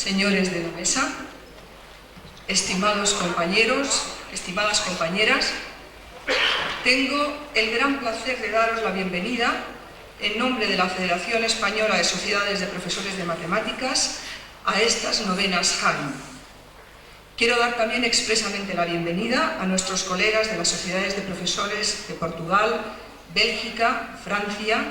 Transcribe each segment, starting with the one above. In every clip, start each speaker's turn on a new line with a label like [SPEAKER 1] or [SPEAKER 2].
[SPEAKER 1] señores de la mesa, estimados compañeros, estimadas compañeras, tengo el gran placer de daros la bienvenida en nombre de la Federación Española de Sociedades de Profesores de Matemáticas a estas novenas JAEM. Quiero dar también expresamente la bienvenida a nuestros colegas de las sociedades de profesores de Portugal, Bélgica, Francia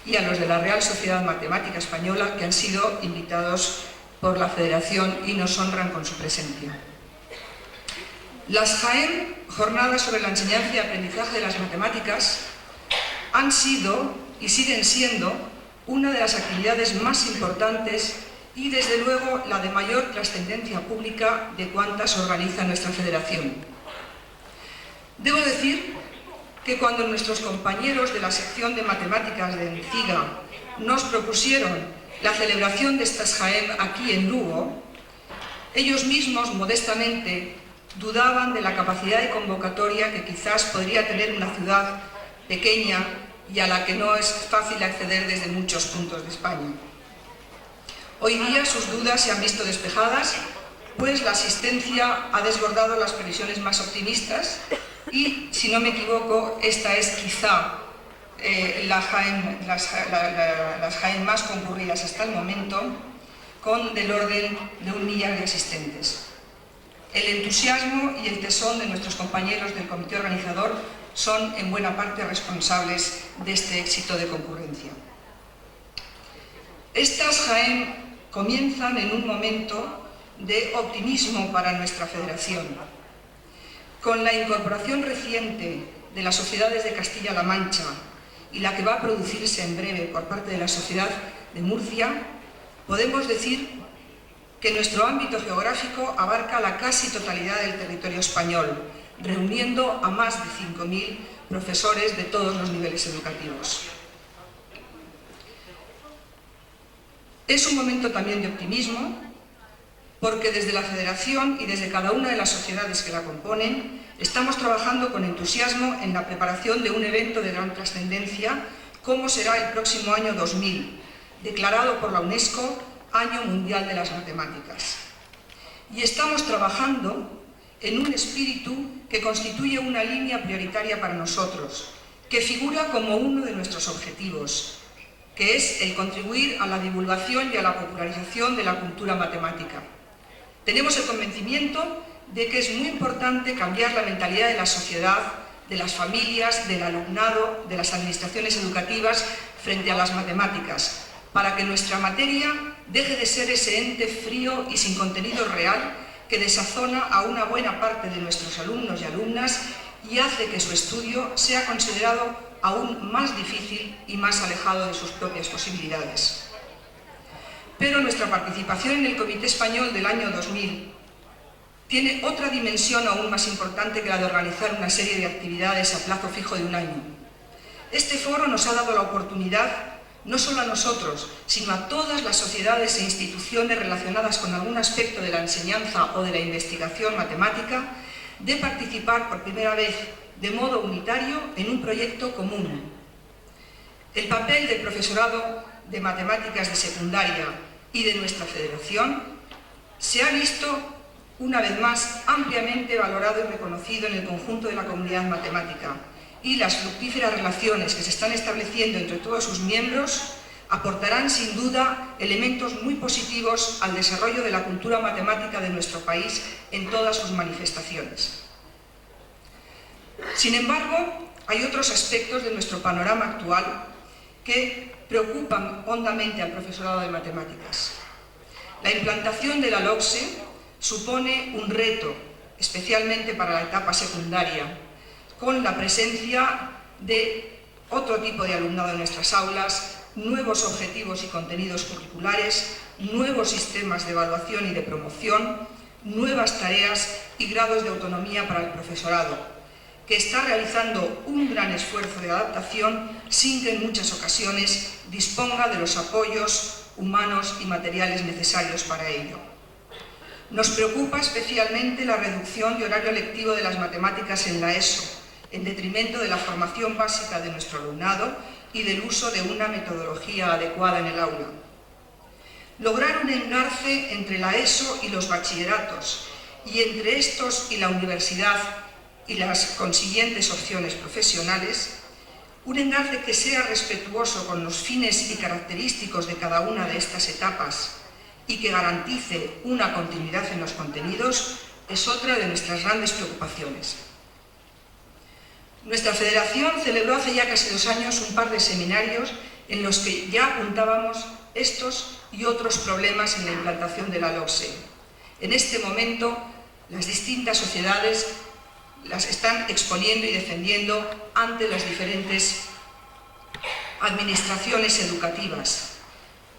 [SPEAKER 1] y a los de la Real Sociedad Matemática Española que han sido invitados por la Federación y nos honran con su presencia. Las JAEM, Jornadas sobre la Enseñanza y Aprendizaje de las Matemáticas, han sido y siguen siendo una de las actividades más importantes y desde luego la de mayor trascendencia pública de cuantas organiza nuestra federación. Debo decir que cuando nuestros compañeros de la sección de matemáticas de ENCIGA nos propusieron la celebración de estas JAEM aquí en Lugo, ellos mismos modestamente dudaban de la capacidad de convocatoria que quizás podría tener una ciudad pequeña y a la que no es fácil acceder desde muchos puntos de España. Hoy día sus dudas se han visto despejadas, pues la asistencia ha desbordado las previsiones más optimistas y, si no me equivoco, esta es quizá las JAEM más concurridas hasta el momento, con del orden de 1 millar de asistentes. El entusiasmo y el tesón de nuestros compañeros del comité organizador son en buena parte responsables de este éxito de concurrencia. Estas JAEM comienzan en un momento de optimismo para nuestra federación. Con la incorporación reciente de las sociedades de Castilla-La Mancha y la que va a producirse en breve por parte de la Sociedad de Murcia, podemos decir que nuestro ámbito geográfico abarca la casi totalidad del territorio español, reuniendo a más de 5.000 profesores de todos los niveles educativos. Es un momento también de optimismo, porque desde la Federación y desde cada una de las sociedades que la componen, estamos trabajando con entusiasmo en la preparación de un evento de gran trascendencia, como será el próximo año 2000, declarado por la UNESCO Año Mundial de las Matemáticas. Y estamos trabajando en un espíritu que constituye una línea prioritaria para nosotros, que figura como uno de nuestros objetivos, que es el contribuir a la divulgación y a la popularización de la cultura matemática. Tenemos el convencimiento de que es muy importante cambiar la mentalidad de la sociedad, de las familias, del alumnado, de las administraciones educativas frente a las matemáticas, para que nuestra materia deje de ser ese ente frío y sin contenido real que desazona a una buena parte de nuestros alumnos y alumnas y hace que su estudio sea considerado aún más difícil y más alejado de sus propias posibilidades. Pero nuestra participación en el Comité Español del año 2000 tiene otra dimensión aún más importante que la de organizar una serie de actividades a plazo fijo de 1 año. Este foro nos ha dado la oportunidad, no solo a nosotros, sino a todas las sociedades e instituciones relacionadas con algún aspecto de la enseñanza o de la investigación matemática, de participar por primera vez de modo unitario en un proyecto común. El papel del profesorado de matemáticas de secundaria y de nuestra federación se ha visto una vez más ampliamente valorado y reconocido en el conjunto de la comunidad matemática, y las fructíferas relaciones que se están estableciendo entre todos sus miembros aportarán sin duda elementos muy positivos al desarrollo de la cultura matemática de nuestro país en todas sus manifestaciones. Sin embargo, hay otros aspectos de nuestro panorama actual que preocupan hondamente al profesorado de matemáticas. La implantación de la LOCSE supone un reto, especialmente para la etapa secundaria, con la presencia de otro tipo de alumnado en nuestras aulas, nuevos objetivos y contenidos curriculares, nuevos sistemas de evaluación y de promoción, nuevas tareas y grados de autonomía para el profesorado, que está realizando un gran esfuerzo de adaptación sin que en muchas ocasiones disponga de los apoyos humanos y materiales necesarios para ello. Nos preocupa especialmente la reducción de horario lectivo de las matemáticas en la ESO, en detrimento de la formación básica de nuestro alumnado y del uso de una metodología adecuada en el aula. lograr un engarce entre la ESO y los bachilleratos, y entre estos y la universidad y las consiguientes opciones profesionales, un engarce que sea respetuoso con los fines y característicos de cada una de estas etapas y que garantice una continuidad en los contenidos, es otra de nuestras grandes preocupaciones. Nuestra federación celebró hace ya casi 2 años un par de seminarios en los que ya apuntábamos estos y otros problemas en la implantación de la LOGSE. En este momento, las distintas sociedades las están exponiendo y defendiendo ante las diferentes administraciones educativas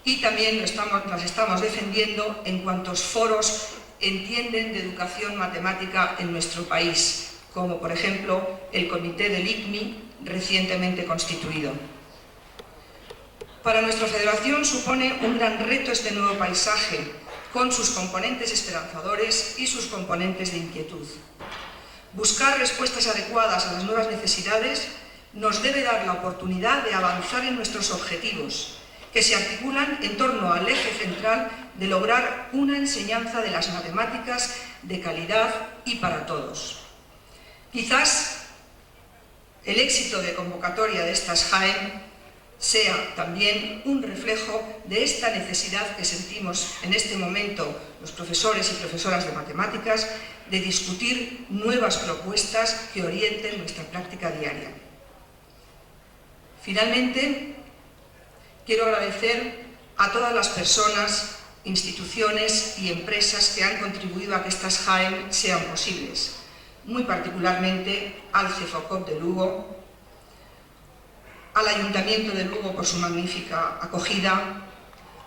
[SPEAKER 1] y también las estamos defendiendo en cuantos foros entienden de educación matemática en nuestro país, como por ejemplo el Comité del ICMI recientemente constituido. Para nuestra federación supone un gran reto este nuevo paisaje, con sus componentes esperanzadores y sus componentes de inquietud. Buscar respuestas adecuadas a las nuevas necesidades nos debe dar la oportunidad de avanzar en nuestros objetivos, que se articulan en torno al eje central de lograr una enseñanza de las matemáticas de calidad y para todos. Quizás el éxito de convocatoria de estas JAEM sea también un reflejo de esta necesidad que sentimos en este momento los profesores y profesoras de matemáticas de discutir nuevas propuestas que orienten nuestra práctica diaria. Finalmente, quiero agradecer a todas las personas, instituciones y empresas que han contribuido a que estas JAEM sean posibles, muy particularmente al CEFOCOP de Lugo, al Ayuntamiento de Lugo por su magnífica acogida,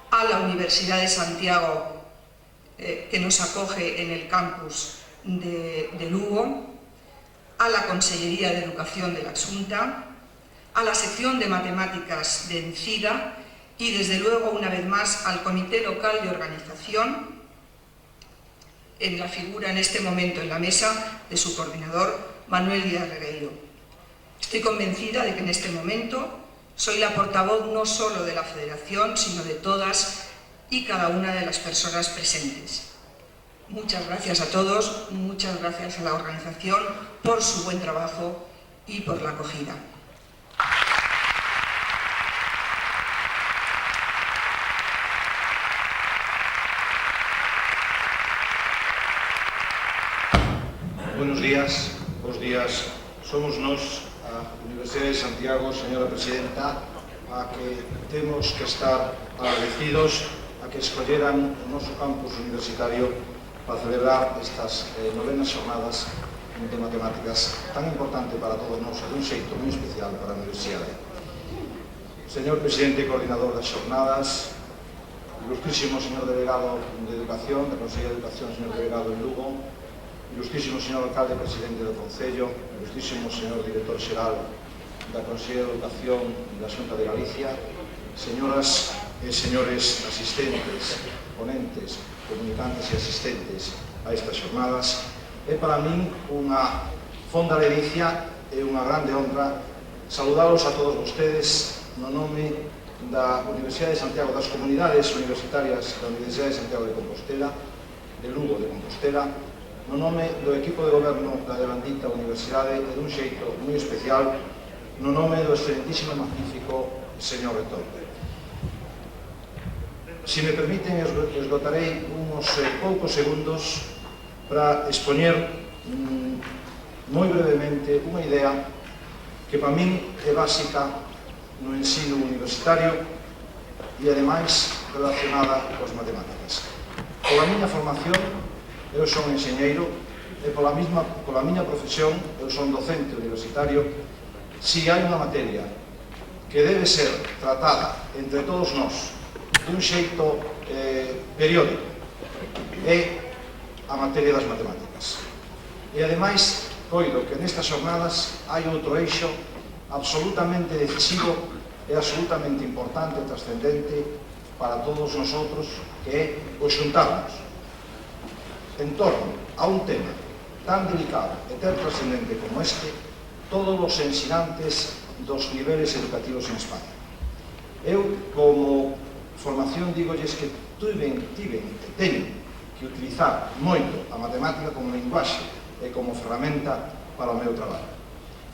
[SPEAKER 1] a la Universidad de Santiago que nos acoge en el campus de Lugo, a la Consellería de Educación de la Xunta, a la sección de matemáticas de Encida y desde luego una vez más al Comité Local de Organización, en la figura en este momento en la mesa de su coordinador Manuel Díaz Regueiro. Estoy convencida de que en este momento soy la portavoz no solo de la Federación, sino de todas y cada una de las personas presentes. Muchas gracias a todos, muchas gracias a la organización por su buen trabajo y por la acogida.
[SPEAKER 2] Buenos días, somos nós, a Universidade de Santiago, señora Presidenta, a que temos que estar agradecidos a que escolleran o noso campus universitario para celebrar estas novenas xornadas de matemáticas tan importante para todos nós, de un xeito moi especial para a Universidade. Señor Presidente e Coordinador das xornadas, ilustrísimo señor Delegado de Educación, da Consellería de Educación, señor Delegado en Lugo, ilustrísimo señor Alcalde e Presidente do Concello, ilustrísimo señor Director Xeral da Consellería de Educación da Xunta de Galicia, señoras e señores asistentes, ponentes, comunicantes e asistentes a estas xornadas, é para min unha fonda ledicia e unha grande honra saludalos a todos vostedes no nome da Universidade de Santiago, das comunidades universitarias da Universidade de Santiago de Compostela, de Lugo de Compostela, no nome do equipo de goberno da devandita universidade e dun xeito moi especial no nome do excelentísimo e magnífico señor Rector. Se me permiten, esgotarei uns poucos segundos para expoñer moi brevemente unha idea que para min é básica no ensino universitario e ademais relacionada coas matemáticas. Pola miña formación, eu son enxeñeiro e pola miña profesión, eu son docente universitario. Si hai unha materia que debe ser tratada entre todos nós dun xeito periódico, é a materia das matemáticas. E ademais, coido que nestas xornadas hai outro eixo absolutamente decisivo e absolutamente importante e trascendente para todos nosotros, que é o xuntarnos en torno a un tema tan delicado e tan trascendente como este, todos os ensinantes dos niveles educativos en España. Eu, como formación, digolles que teño que utilizar moito a matemática como linguaxe e como ferramenta para o meu traballo.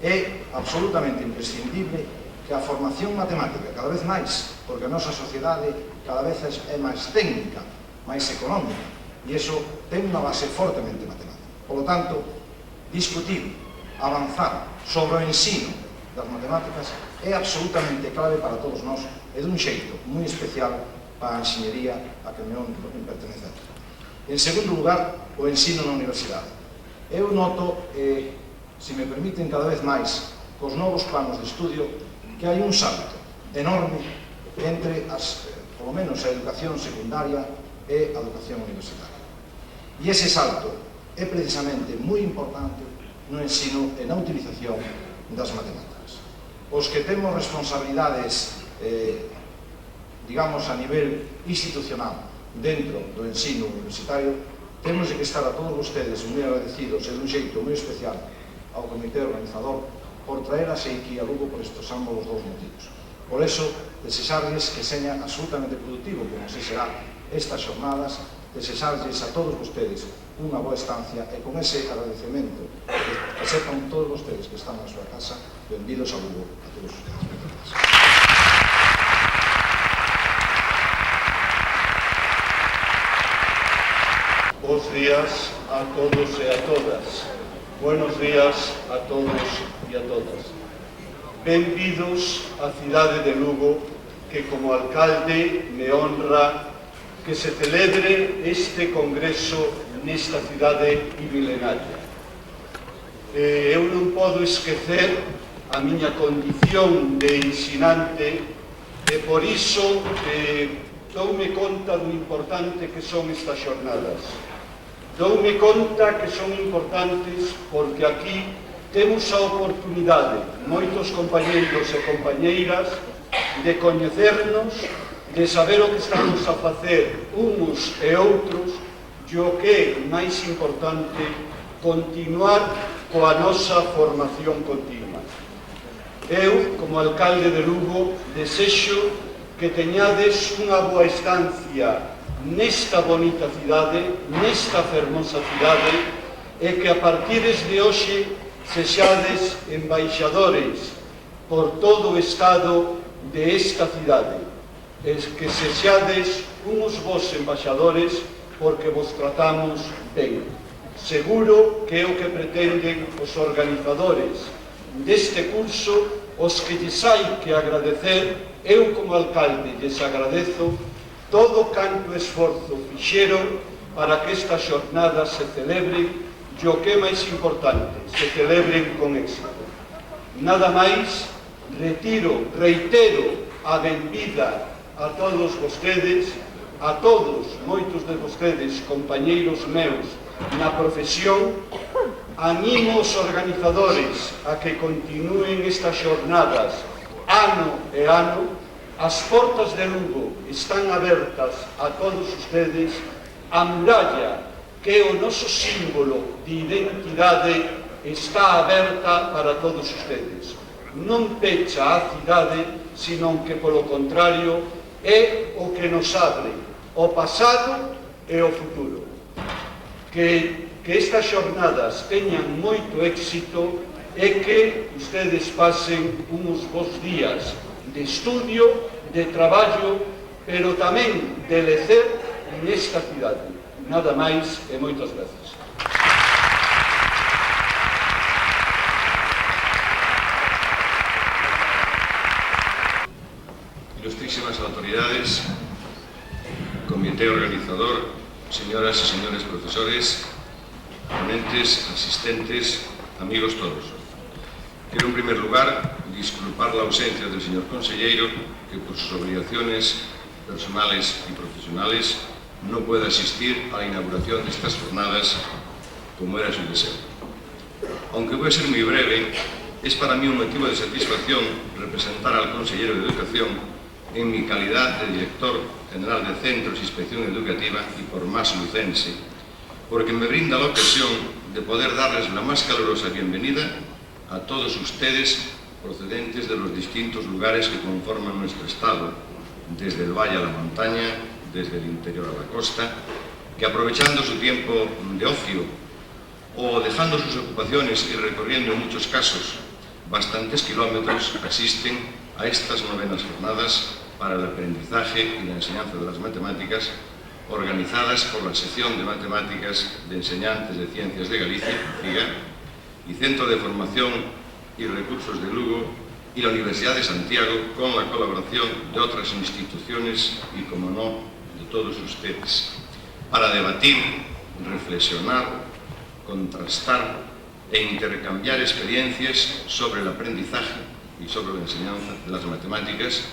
[SPEAKER 2] É absolutamente imprescindible que a formación matemática, cada vez máis, porque a nosa sociedade cada vez é máis técnica, máis económica, e iso ten unha base fortemente matemática. Por lo tanto, discutir, avanzar sobre o ensino das matemáticas é absolutamente clave para todos nós e dun xeito moi especial para a enxeñería a que me honro en pertenecer. En segundo lugar, o ensino na universidade. Eu noto, se me permiten cada vez máis, cos novos planos de estudio, que hai un salto enorme entre, polo menos, a educación secundaria e a educación universitaria. E ese salto é precisamente moi importante no ensino e na utilización das matemáticas. Os que temos responsabilidades, digamos, a nivel institucional dentro do ensino universitario, temos que estar a todos vostedes moi agradecidos e dun xeito moi especial ao comité organizador por traer a Seiquí a Lugo por estes ambos dous motivos. Por eso, desexarles que seña absolutamente productivo, como se será estas xornadas, desexarles a todos vostedes unha boa estancia e con ese agradecemento que sepan todos vostedes que están na súa casa, benvidos a Lugo a todos ustedes.
[SPEAKER 3] Bos días a todos e a todas. Buenos días a todos e a todas. Benvidos á cidade de Lugo, que como alcalde me honra que se celebre este congreso nesta cidade milenaria. Eu non podo esquecer a miña condición de ensinante e por iso doume conta do importante que son estas xornadas. Doume conta que son importantes porque aquí temos a oportunidade, moitos compañeiros e compañeiras, de coñecernos, de saber o que estamos a facer uns e outros, e o que é máis importante, continuar coa nosa formación continua. Eu, como alcalde de Lugo, desexo que teñades unha boa estancia nesta bonita cidade, nesta fermosa cidade, e que a partir de hoxe sexades embaixadores por todo o estado de esta cidade, e que sexades uns vos embaixadores porque vos tratamos ben. Seguro que é o que pretenden os organizadores deste curso, os que lles hai que agradecer. Eu, como alcalde, lles agradezo todo canto esforzo fixeron para que estas xornadas se celebren e o que é máis importante, se celebren con éxito. Nada máis, reitero a benvida a todos vostedes, a todos, moitos de vostedes, compañeiros meus na profesión. Animo os organizadores a que continúen estas xornadas ano e ano. As portas de Lugo están abertas a todos ustedes. A muralla, que é o noso símbolo de identidade, está aberta para todos ustedes. Non pecha a cidade, senón que, polo contrario, é o que nos abre o pasado e o futuro. Que estas xornadas teñan moito éxito e que ustedes pasen uns bons días de estudio, de traballo, pero tamén de lecer nesta cidade. Nada máis e moitas gracias.
[SPEAKER 4] Ilustrísimas autoridades, comité organizador, señoras y señores profesores, ponentes, asistentes, amigos todos. Quiero en primer lugar disculpar la ausencia del señor consejero, que por sus obligaciones personales y profesionales no puede asistir a la inauguración de estas jornadas como era su deseo. Aunque voy a ser muy breve, es para mí un motivo de satisfacción representar al consejero de Educación en mi calidad de director general de Centros de Inspección Educativa y por más lucense, porque me brinda la ocasión de poder darles la más calurosa bienvenida a todos ustedes procedentes de los distintos lugares que conforman nuestro Estado, desde el valle a la montaña, desde el interior a la costa, que aprovechando su tiempo de ocio o dejando sus ocupaciones y recorriendo en muchos casos bastantes kilómetros, asisten a estas novenas jornadas para el aprendizaje y la enseñanza de las matemáticas, organizadas por la sección de matemáticas de Enseñantes de Ciencias de Galicia, CIGA, y Centro de Formación y Recursos de Lugo y la Universidad de Santiago, con la colaboración de otras instituciones y, como no, de todos ustedes, para debatir, reflexionar, contrastar e intercambiar experiencias sobre el aprendizaje y sobre la enseñanza de las matemáticas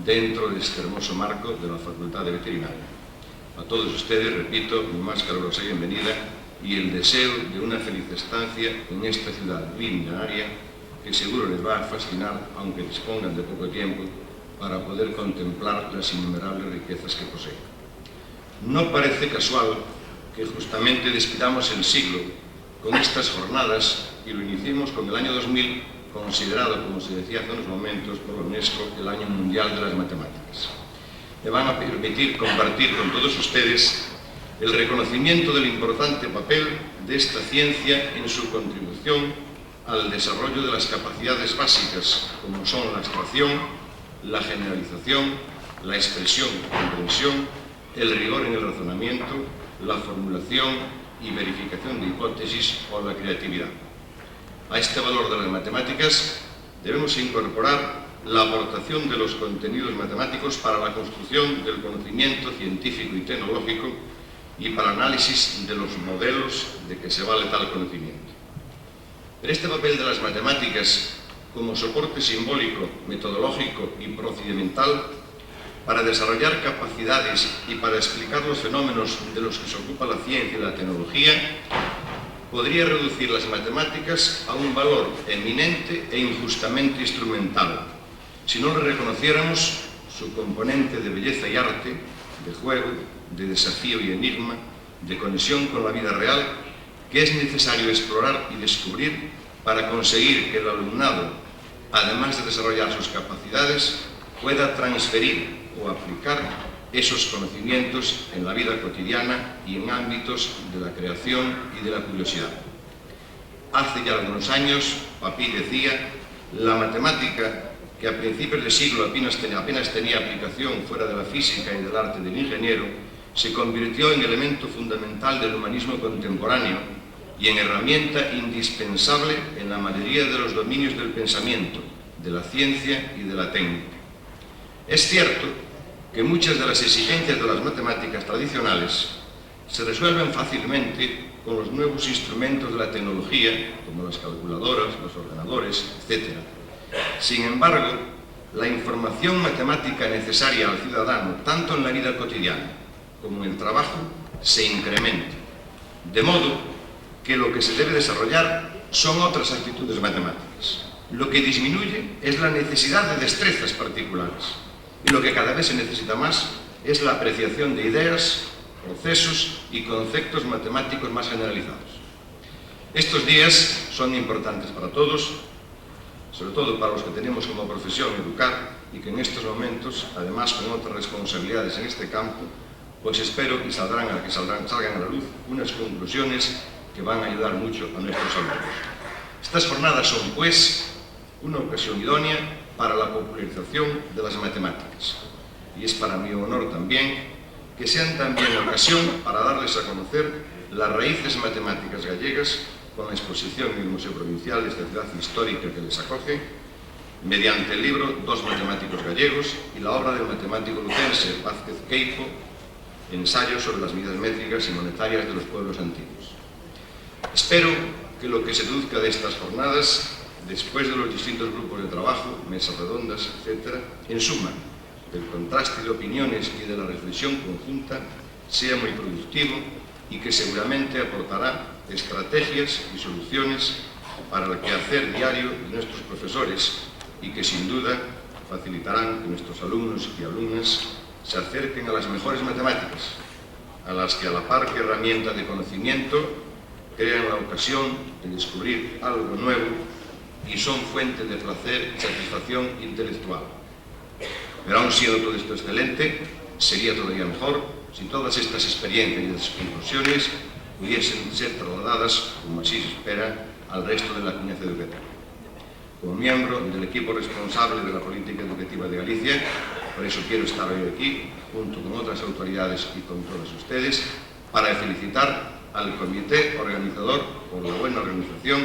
[SPEAKER 4] dentro de este hermoso marco de la Facultad de Veterinaria. A todos ustedes, repito, mi más calurosa bienvenida y el deseo de una feliz estancia en esta ciudad milenaria que seguro les va a fascinar, aunque dispongan de poco tiempo, para poder contemplar las innumerables riquezas que poseen. No parece casual que justamente despidamos el siglo con estas jornadas y lo iniciemos con el año 2000, considerado, como se decía hace unos momentos, por la UNESCO, el Año Mundial de las Matemáticas. Me van a permitir compartir con todos ustedes el reconocimiento del importante papel de esta ciencia en su contribución al desarrollo de las capacidades básicas, como son la abstracción, la generalización, la expresión y comprensión, el rigor en el razonamiento, la formulación y verificación de hipótesis o la creatividad. A este valor de las matemáticas debemos incorporar la aportación de los contenidos matemáticos para la construcción del conocimiento científico y tecnológico y para análisis de los modelos de que se vale tal conocimiento. Pero este papel de las matemáticas como soporte simbólico, metodológico y procedimental para desarrollar capacidades y para explicar los fenómenos de los que se ocupa la ciencia y la tecnología, podría reducir las matemáticas a un valor eminente e injustamente instrumental, si no le reconociéramos su componente de belleza y arte, de juego, de desafío y enigma, de conexión con la vida real, que es necesario explorar y descubrir para conseguir que el alumnado, además de desarrollar sus capacidades, pueda transferir o aplicar esos conocimientos en la vida cotidiana y en ámbitos de la creación y de la curiosidad. Hace ya algunos años, Papí decía, la matemática, que a principios de siglo apenas tenía aplicación fuera de la física y del arte del ingeniero, se convirtió en elemento fundamental del humanismo contemporáneo y en herramienta indispensable en la mayoría de los dominios del pensamiento, de la ciencia y de la técnica. Es cierto que muchas de las exigencias de las matemáticas tradicionales se resuelven fácilmente con los nuevos instrumentos de la tecnología, como las calculadoras, los ordenadores, etc. Sin embargo, la información matemática necesaria al ciudadano, tanto en la vida cotidiana como en el trabajo, se incrementa. De modo que lo que se debe desarrollar son otras actitudes matemáticas. Lo que disminuye es la necesidad de destrezas particulares. Y lo que cada vez se necesita más es la apreciación de ideas, procesos y conceptos matemáticos más generalizados. Estos días son importantes para todos, sobre todo para los que tenemos como profesión educar y que en estos momentos, además con otras responsabilidades en este campo, pues espero que salgan a la luz unas conclusiones que van a ayudar mucho a nuestros alumnos. Estas jornadas son, pues, una ocasión idónea para la popularización de las matemáticas. Y es para mi honor también que sean también ocasión para darles a conocer las raíces matemáticas gallegas con la exposición en el Museo Provincial de esta ciudad histórica que les acoge, mediante el libro Dos matemáticos gallegos y la obra del matemático lucense Vázquez Queipo, Ensayos sobre las medidas métricas y monetarias de los pueblos antiguos. Espero que lo que se deduzca de estas jornadas, después de los distintos grupos de trabajo, mesas redondas, etc., en suma, del contraste de opiniones y de la reflexión conjunta, sea muy productivo y que seguramente aportará estrategias y soluciones para el quehacer diario de nuestros profesores y que sin duda facilitarán que nuestros alumnos y alumnas se acerquen a las mejores matemáticas, a las que a la par que herramienta de conocimiento crean la ocasión de descubrir algo nuevo y son fuente de placer y satisfacción intelectual. Pero aún siendo todo esto excelente, Sería todavía mejor si todas estas experiencias y conclusiones pudiesen ser trasladadas, como así se espera, al resto de la comunidad educativa. Como miembro del equipo responsable de la política educativa de Galicia, por eso quiero estar hoy aquí, junto con otras autoridades y con todos ustedes, para felicitar al comité organizador por la buena organización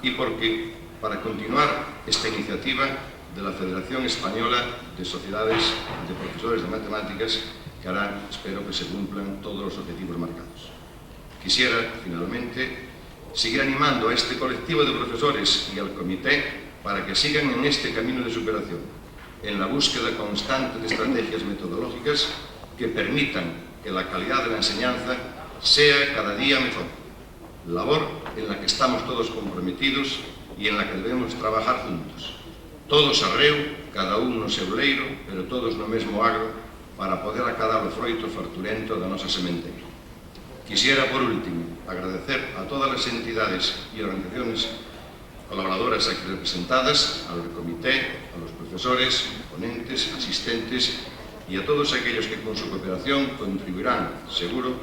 [SPEAKER 4] y para continuar esta iniciativa de la Federación Española de Sociedades de Profesores de Matemáticas, que harán, espero, que se cumplan todos los objetivos marcados. Quisiera, finalmente, seguir animando a este colectivo de profesores y al comité para que sigan en este camino de superación, en la búsqueda constante de estrategias metodológicas que permitan que la calidad de la enseñanza sea cada día mejor, labor en la que estamos todos comprometidos y en la que debemos trabajar juntos. Todos arreo, cada un no seu leiro, pero todos no mesmo agro, para poder acadar o froito farturento da nosa sementeira. Quisiera, por último, agradecer a todas as entidades e organizaciones colaboradoras aquí representadas, al comité, a los profesores, ponentes, asistentes y a todos aquellos que con su cooperación contribuirán, seguro,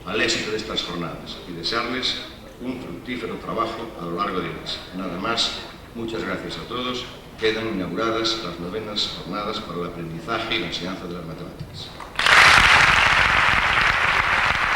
[SPEAKER 4] al éxito de estas jornadas y desearles un fructífero trabajo a lo largo de ellas. Nada más, muchas gracias a todos. Quedan inauguradas las 9ª jornadas para el aprendizaje y la enseñanza de las matemáticas.